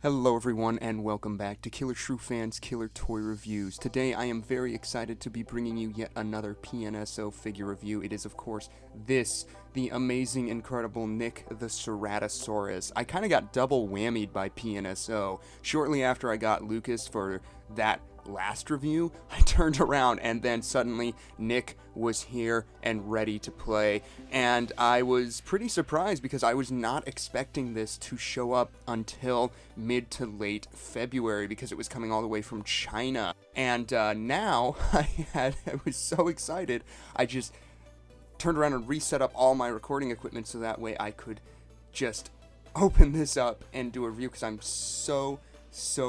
Hello everyone and welcome back to Killer Shrew Fans Killer Toy Reviews. Today I am very excited to be bringing you yet another PNSO figure review. It is of course this, the amazing, incredible Nick the Ceratosaurus. I kind of got double whammied by PNSO. Shortly after I got Lucas for that last review, I turned around and then suddenly Nick was here and ready to play, and I was pretty surprised because I was not expecting this to show up until mid to late February because it was coming all the way from China. And now I was so excited, I just turned around and reset up all my recording equipment so that way I could just open this up and do a review because I'm so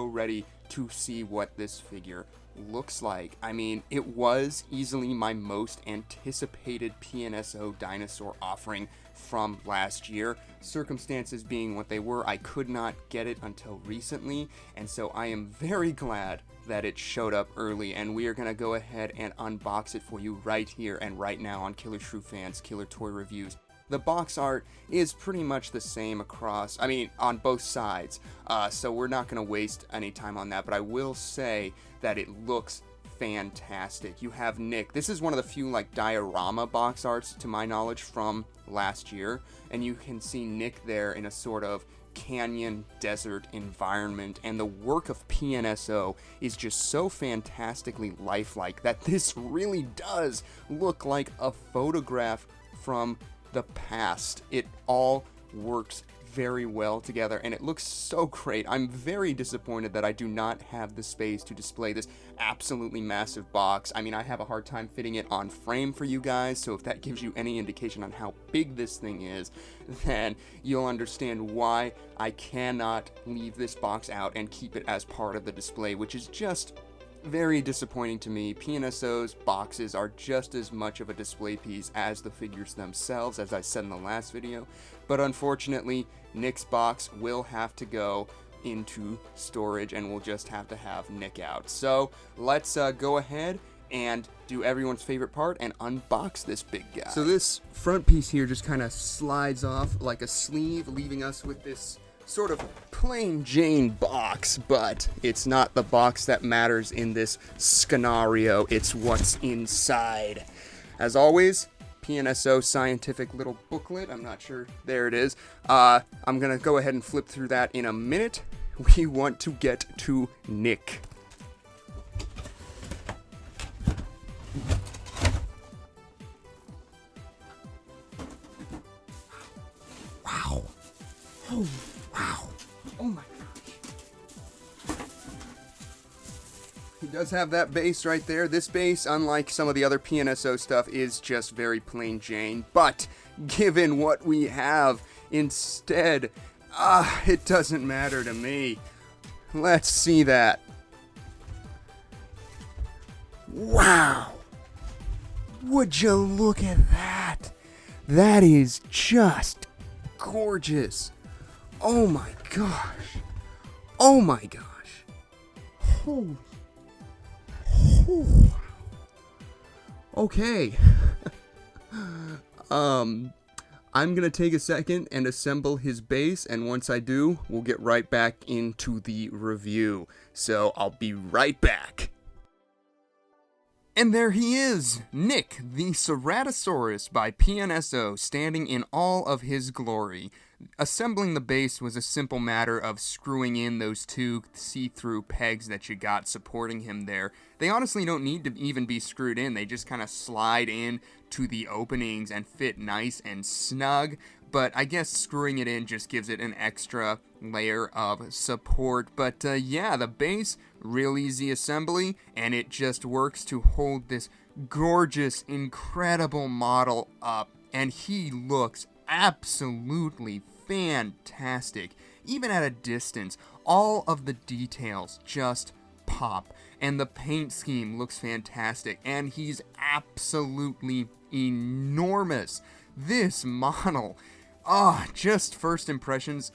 ready to see what this figure looks like. I mean, it was easily my most anticipated PNSO dinosaur offering from last year. Circumstances being what they were, I could not get it until recently, and so I am very glad that it showed up early, and we are going to go ahead and unbox it for you right here and right now on Killer Shrew Fans Killer Toy Reviews. The box art is pretty much the same across, on both sides, so we're not going to waste any time on that, but I will say that it looks fantastic. You have Nick. This is one of the few, diorama box arts, to my knowledge, from last year, and you can see Nick there in a sort of canyon desert environment, and the work of PNSO is just so fantastically lifelike that this really does look like a photograph from the past. It all works very well together and it looks so great. I'm very disappointed that I do not have the space to display this absolutely massive box. I have a hard time fitting it on frame for you guys, so if that gives you any indication on how big this thing is, then you'll understand why I cannot leave this box out and keep it as part of the display, which is just very disappointing to me. PNSO's boxes are just as much of a display piece as the figures themselves, as I said in the last video, but unfortunately Nick's box will have to go into storage and we'll just have to have Nick out. So let's go ahead and do everyone's favorite part and unbox this big guy. So this front piece here just kind of slides off like a sleeve, leaving us with this sort of plain Jane box, but it's not the box that matters in this scenario, it's what's inside. As always, PNSO scientific little booklet, I'm not sure, there it is. I'm gonna go ahead and flip through that in a minute. We want to get to Nick. Wow. Oh. Wow. Oh my gosh. He does have that base right there. This base, unlike some of the other PNSO stuff, is just very plain Jane. But given what we have instead, it doesn't matter to me. Let's see that. Wow. Would you look at that? That is just gorgeous. Oh my gosh. Oh my gosh. Holy. Oh. Okay. I'm gonna take a second and assemble his base, and once I do, we'll get right back into the review. So I'll be right back. And there he is, Nick the Ceratosaurus by PNSO, standing in all of his glory. Assembling the base was a simple matter of screwing in those two see-through pegs that you got supporting him there. They honestly don't need to even be screwed in, they just kind of slide in to the openings and fit nice and snug, but I guess screwing it in just gives it an extra layer of support. But yeah, the base, real easy assembly, and it just works to hold this gorgeous, incredible model up, and he looks absolutely fantastic. Even at a distance, all of the details just pop, and the paint scheme looks fantastic, and he's absolutely enormous. This model, just first impressions,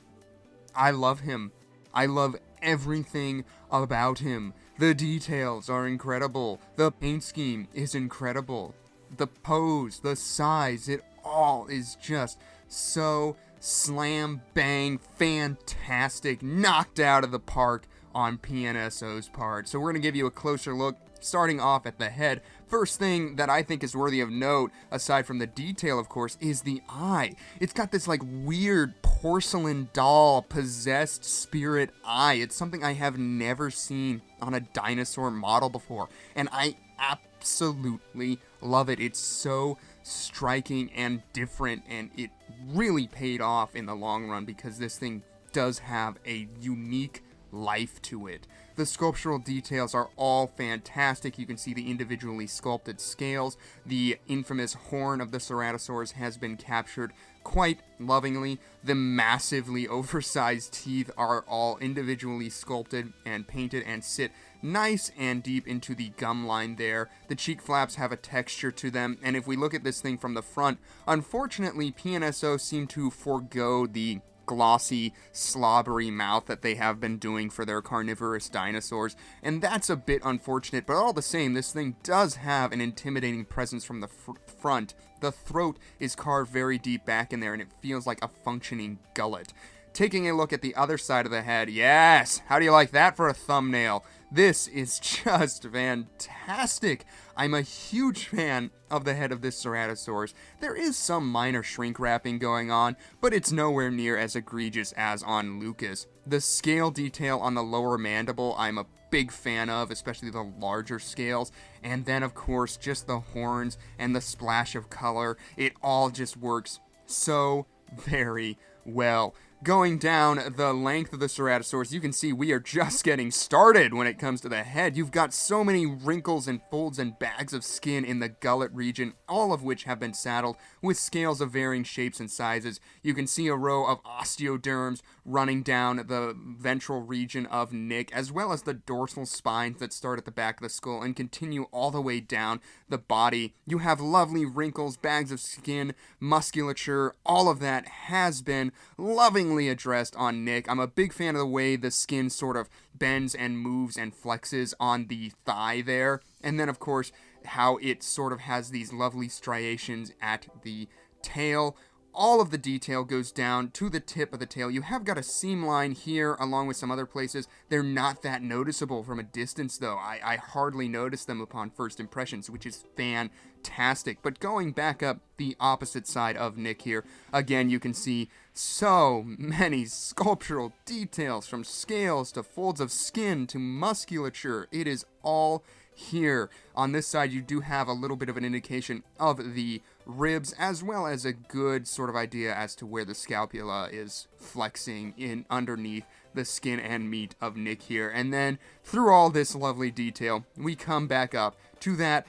I love him. I love everything about him. The details are incredible. The paint scheme is incredible. The pose, the size, it all is just so slam, bang, fantastic, knocked out of the park on PNSO's part. So we're going to give you a closer look, starting off at the head. First thing that I think is worthy of note, aside from the detail, of course, is the eye. It's got this like weird porcelain doll possessed spirit eye. It's something I have never seen on a dinosaur model before, and I absolutely love it. It's so striking and different, and it really paid off in the long run because this thing does have a unique life to it. The sculptural details are all fantastic. You can see the individually sculpted scales. The infamous horn of the Ceratosaurus has been captured quite lovingly. The massively oversized teeth are all individually sculpted and painted and sit nice and deep into the gum line there. The cheek flaps have a texture to them, and if we look at this thing from the front, unfortunately PNSO seem to forego the glossy, slobbery mouth that they have been doing for their carnivorous dinosaurs, and that's a bit unfortunate, but all the same, this thing does have an intimidating presence from the front. The throat is carved very deep back in there, and it feels like a functioning gullet. Taking a look at the other side of the head, yes! How do you like that for a thumbnail? This is just fantastic. I'm a huge fan of the head of this Ceratosaurus. There is some minor shrink wrapping going on, but it's nowhere near as egregious as on Lucas. The scale detail on the lower mandible I'm a big fan of, especially the larger scales, and then of course just the horns and the splash of color. It all just works so very well. Going down the length of the Ceratosaurus, you can see we are just getting started when it comes to the head. You've got so many wrinkles and folds and bags of skin in the gullet region, all of which have been saddled with scales of varying shapes and sizes. You can see a row of osteoderms running down the ventral region of Nick, as well as the dorsal spines that start at the back of the skull and continue all the way down the body. You have lovely wrinkles, bags of skin, musculature, all of that has been lovingly addressed on Nick. I'm a big fan of the way the skin sort of bends and moves and flexes on the thigh there. And then, of course, how it sort of has these lovely striations at the tail. All of the detail goes down to the tip of the tail. You have got a seam line here along with some other places. They're not that noticeable from a distance, though. I hardly notice them upon first impressions, which is fantastic. But going back up the opposite side of Nick here, again, you can see so many sculptural details, from scales to folds of skin to musculature. It is all here. On this side, you do have a little bit of an indication of the ribs, as well as a good sort of idea as to where the scapula is flexing in underneath the skin and meat of Nick here. And then through all this lovely detail, we come back up to that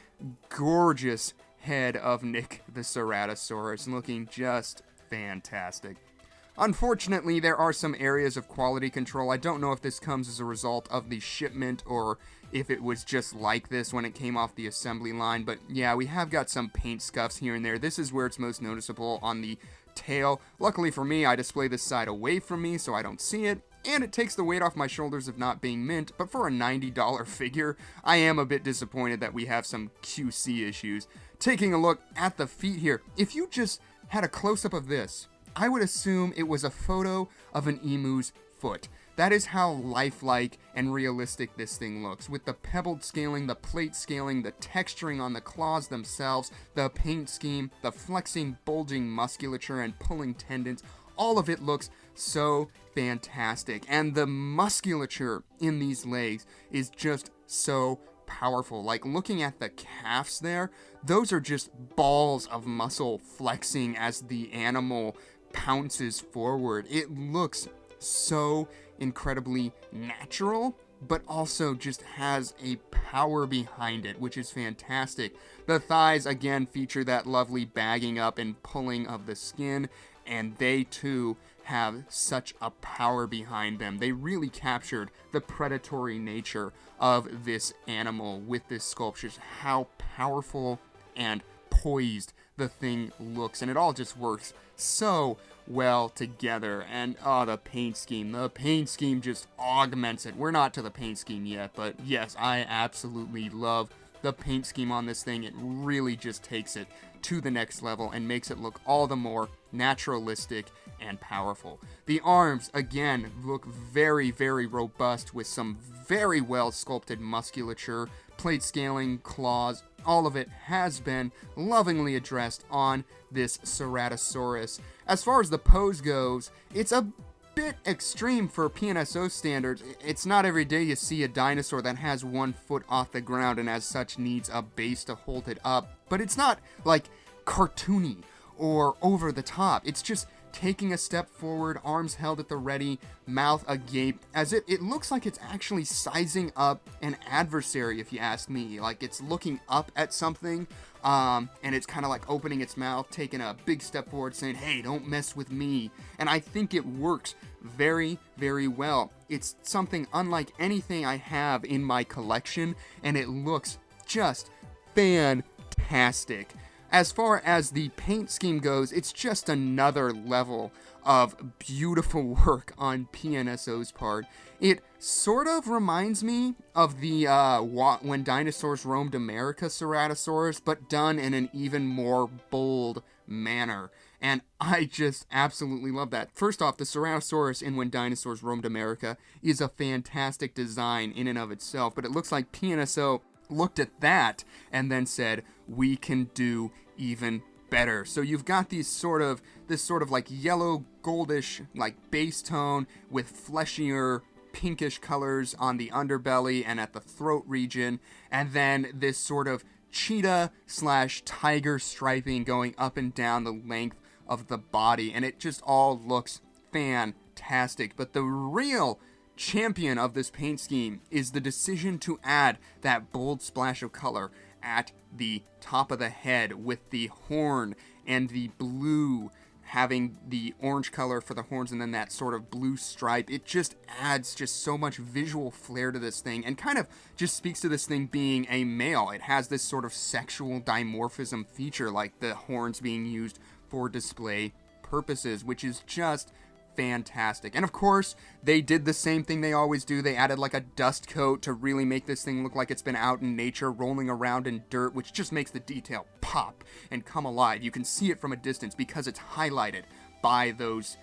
gorgeous head of Nick the Ceratosaurus, looking just fantastic. Unfortunately, there are some areas of quality control. I don't know if this comes as a result of the shipment or if it was just like this when it came off the assembly line, but yeah, we have got some paint scuffs here and there. This is where it's most noticeable on the tail. Luckily for me, I display this side away from me so I don't see it, and it takes the weight off my shoulders of not being mint, but for a $90 figure, I am a bit disappointed that we have some QC issues. Taking a look at the feet here, if you just had a close-up of this, I would assume it was a photo of an emu's foot. That is how lifelike and realistic this thing looks, with the pebbled scaling, the plate scaling, the texturing on the claws themselves, the paint scheme, the flexing, bulging musculature and pulling tendons. All of it looks so fantastic, and the musculature in these legs is just so powerful. Like, looking at the calves there, those are just balls of muscle flexing as the animal pounces forward. It looks so incredibly natural, but also just has a power behind it, which is fantastic. The thighs, again, feature that lovely bagging up and pulling of the skin, and they too have such a power behind them. They really captured the predatory nature of this animal with this sculpture, how powerful and poised the thing looks, and it all just works so well together. And the paint scheme just augments it. We're not to the paint scheme yet, but yes, I absolutely love the paint scheme on this thing, it really just takes it to the next level and makes it look all the more naturalistic and powerful. The arms, again, look very, very robust with some very well sculpted musculature, plate scaling, claws, all of it has been lovingly addressed on this Ceratosaurus. As far as the pose goes, it's a bit extreme for PNSO standards. It's not every day you see a dinosaur that has 1 foot off the ground and as such needs a base to hold it up, but it's not like cartoony or over the top. It's just taking a step forward, arms held at the ready, mouth agape, as it looks like it's actually sizing up an adversary, if you ask me. Like, it's looking up at something, and it's kind of like opening its mouth, taking a big step forward, saying, hey, don't mess with me. And I think it works very, very well. It's something unlike anything I have in my collection, and it looks just fantastic. As far as the paint scheme goes, it's just another level of beautiful work on PNSO's part. It sort of reminds me of the When Dinosaurs Roamed America Ceratosaurus, but done in an even more bold manner. And I just absolutely love that. First off, the Ceratosaurus in When Dinosaurs Roamed America is a fantastic design in and of itself, but it looks like PNSO looked at that and then said, we can do even better. So you've got this sort of like yellow goldish like base tone with fleshier pinkish colors on the underbelly and at the throat region, and then this sort of cheetah / tiger striping going up and down the length of the body, and it just all looks fantastic. But the real champion of this paint scheme is the decision to add that bold splash of color at the top of the head with the horn and the blue having the orange color for the horns and then that sort of blue stripe. It just adds just so much visual flair to this thing and kind of just speaks to this thing being a male. It has this sort of sexual dimorphism feature, like the horns being used for display purposes, which is just fantastic. And of course, they did the same thing they always do. They added like a dust coat to really make this thing look like it's been out in nature, rolling around in dirt, which just makes the detail pop and come alive. You can see it from a distance because it's highlighted by those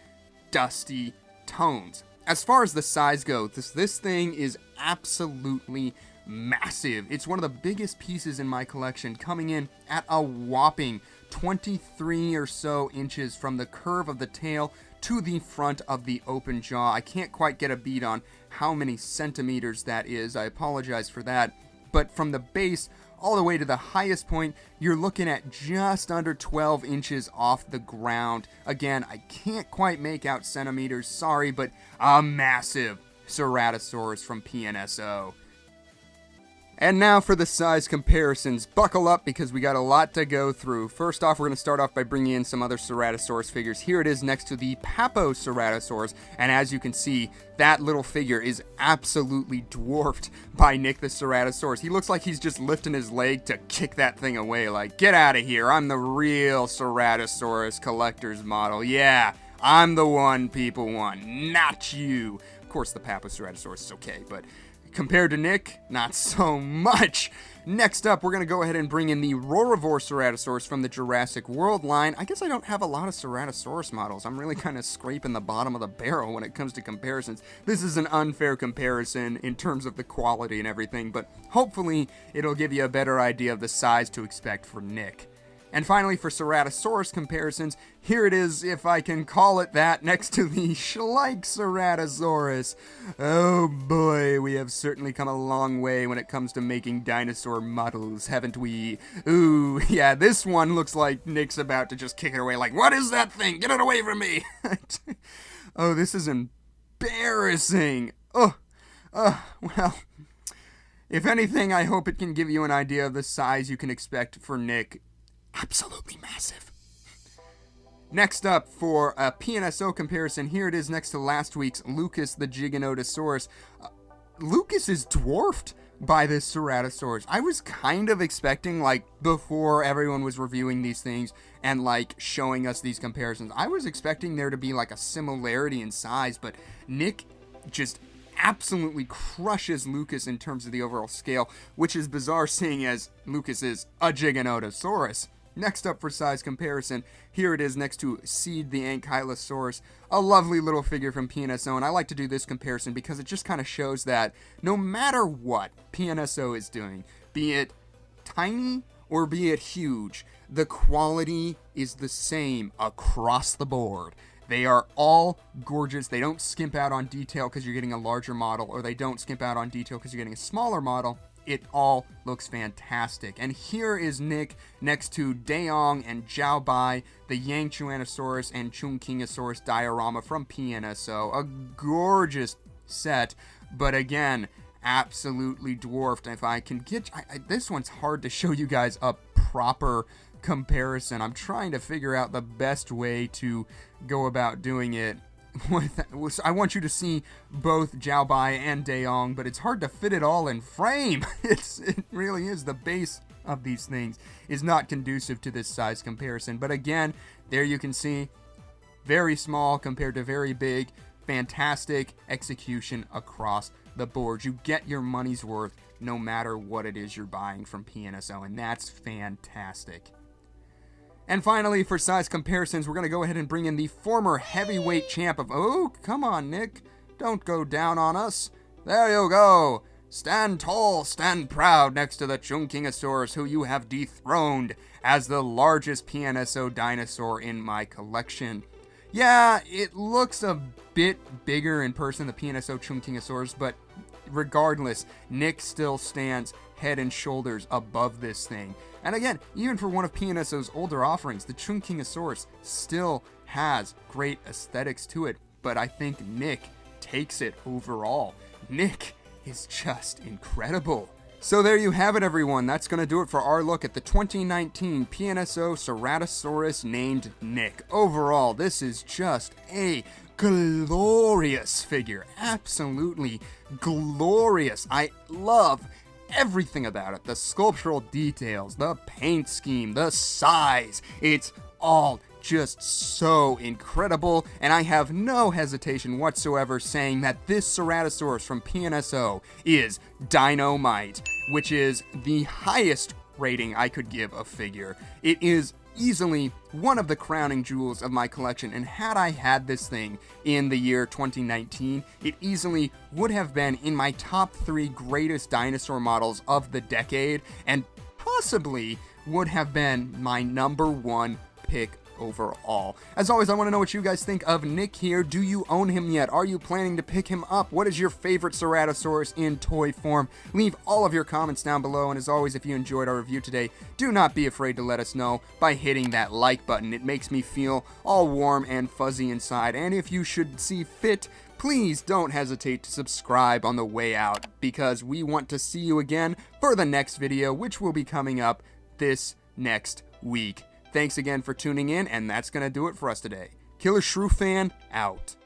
dusty tones. As far as the size goes, this thing is absolutely massive. It's one of the biggest pieces in my collection, coming in at a whopping 23 or so inches from the curve of the tail to the front of the open jaw. I can't quite get a beat on how many centimeters that is. I apologize for that. But from the base all the way to the highest point, you're looking at just under 12 inches off the ground. Again, I can't quite make out centimeters, sorry, but a massive Ceratosaurus from PNSO. And now for the size comparisons. Buckle up because we got a lot to go through. First off, we're going to start off by bringing in some other Ceratosaurus figures. Here it is next to the PNSO Ceratosaurus, and as you can see, that little figure is absolutely dwarfed by Nick the Ceratosaurus. He looks like he's just lifting his leg to kick that thing away, like, get out of here, I'm the real Ceratosaurus collector's model. Yeah, I'm the one people want, not you. Of course, the PNSO Ceratosaurus is okay, but compared to Nick, not so much. Next up, we're going to go ahead and bring in the Roarivore Ceratosaurus from the Jurassic World line. I guess I don't have a lot of Ceratosaurus models. I'm really kind of scraping the bottom of the barrel when it comes to comparisons. This is an unfair comparison in terms of the quality and everything, but hopefully it'll give you a better idea of the size to expect for Nick. And finally, for Ceratosaurus comparisons, here it is, if I can call it that, next to the Schleich Ceratosaurus. Oh boy, we have certainly come a long way when it comes to making dinosaur models, haven't we? Ooh, yeah, this one looks like Nick's about to just kick it away, like, what is that thing? Get it away from me! Oh, this is embarrassing. Well, if anything, I hope it can give you an idea of the size you can expect for Nick. Absolutely massive. Next up, for a PNSO comparison, here it is next to last week's Lucas the Giganotosaurus. Lucas is dwarfed by this Ceratosaurus. I was kind of expecting, like, before everyone was reviewing these things and, like, showing us these comparisons, I was expecting there to be, like, a similarity in size, but Nick just absolutely crushes Lucas in terms of the overall scale, which is bizarre seeing as Lucas is a Giganotosaurus. Next up for size comparison, here it is next to Seed the Ankylosaurus, a lovely little figure from PNSO, and I like to do this comparison because it just kind of shows that no matter what PNSO is doing, be it tiny or be it huge, the quality is the same across the board. They are all gorgeous. They don't skimp out on detail because you're getting a larger model, or they don't skimp out on detail because you're getting a smaller model. It all looks fantastic. And here is Nick next to Daeong and Zhao Bai, the Yangchuanosaurus and Chungkingosaurus diorama from PNSO. A gorgeous set, but again, absolutely dwarfed. If I can get... this one's hard to show you guys a proper comparison. I'm trying to figure out the best way to go about doing it. I want you to see both Zhao Bai and Daeong, but it's hard to fit it all in frame. It really is. The base of these things is not conducive to this size comparison. But again, there you can see very small compared to very big. Fantastic execution across the board. You get your money's worth no matter what it is you're buying from PNSO, and that's fantastic. And finally, for size comparisons, we're going to go ahead and bring in the former heavyweight champ of... Oh, come on, Nick. Don't go down on us. There you go. Stand tall, stand proud next to the Chungkingosaurus, who you have dethroned as the largest PNSO dinosaur in my collection. Yeah, it looks a bit bigger in person, the PNSO Chungkingosaurus, but regardless, Nick still stands head and shoulders above this thing. And again, even for one of PNSO's older offerings, the Chungkingosaurus still has great aesthetics to it, but I think Nick takes it overall. Nick is just incredible. So there you have it, everyone. That's going to do it for our look at the 2019 PNSO Ceratosaurus named Nick. Overall, this is just a glorious figure. Absolutely glorious. I love everything about it. The sculptural details, the paint scheme, the size. It's all just so incredible, and I have no hesitation whatsoever saying that this Ceratosaurus from PNSO is dynamite, which is the highest rating I could give a figure. It is easily one of the crowning jewels of my collection, and had I had this thing in the year 2019, it easily would have been in my top 3 greatest dinosaur models of the decade, and possibly would have been my number 1 pick overall. As always, I want to know what you guys think of Nick here. Do you own him yet? Are you planning to pick him up? What is your favorite Ceratosaurus in toy form? Leave all of your comments down below, and as always, if you enjoyed our review today, do not be afraid to let us know by hitting that like button. It makes me feel all warm and fuzzy inside, and if you should see fit, please don't hesitate to subscribe on the way out, because we want to see you again for the next video, which will be coming up this next week. Thanks again for tuning in, and that's going to do it for us today. Killer Shrew Fan, out.